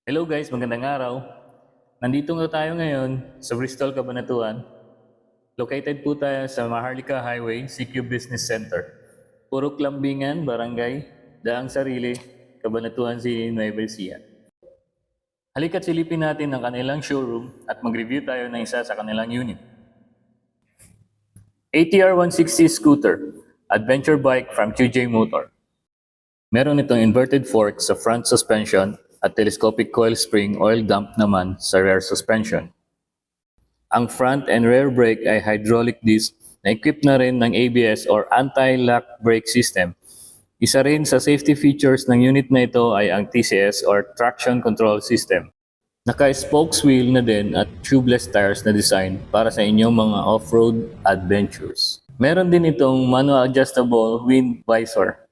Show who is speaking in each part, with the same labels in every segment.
Speaker 1: Hello guys, magandang araw. Nandito nga tayo ngayon sa Bristol, Cabanatuan. Located po tayo sa Maharlika Highway, CQ Business Center. Purok Lambingan, Barangay, Daang Sarili, Cabanatuan City, Nueva Ecija. Halika't silipin natin ang kanilang showroom at mag-review tayo ng isa sa kanilang unit. ATR 160 Scooter, adventure bike from QJ Motor. Meron itong inverted fork sa front suspension at telescopic coil spring oil dump naman sa rear suspension. Ang front and rear brake ay hydraulic disc na equipped na rin ng ABS or anti-lock brake system. Isa rin sa safety features ng unit na ito ay ang TCS or Traction Control System. Naka-spokes wheel na din at tubeless tires na design para sa inyong mga off-road adventures. Meron din itong manual adjustable wind visor.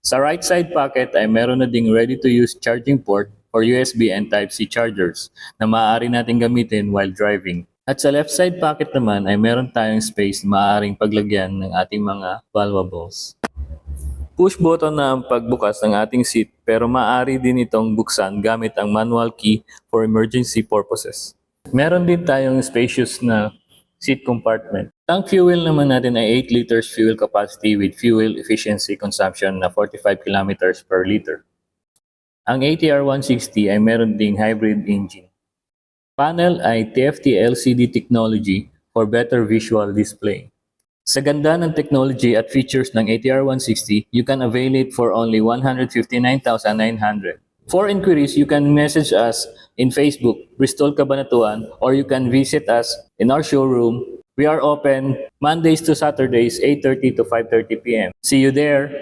Speaker 1: Sa right side pocket ay meron na ding ready-to-use charging port for USB and Type-C chargers na maaari natin gamitin while driving. At sa left side pocket naman ay meron tayong space na maaaring paglagyan ng ating mga valuables. Push button na ang pagbukas ng ating seat pero maaari din itong buksan gamit ang manual key for emergency purposes. Meron din tayong spacious na seat compartment. Tank fuel naman natin ay 8 liters fuel capacity with fuel efficiency consumption na 45 kilometers per liter. Ang ATR 160 ay meron ding hybrid engine. Panel ay TFT LCD technology for better visual display. Sa ganda ng technology at features ng ATR 160, you can avail it for only 159,900. For inquiries, you can message us in Facebook, Bristol Cabanatuan, or you can visit us in our showroom. We are open Mondays to Saturdays, 8:30 to 5:30 p.m. See you there!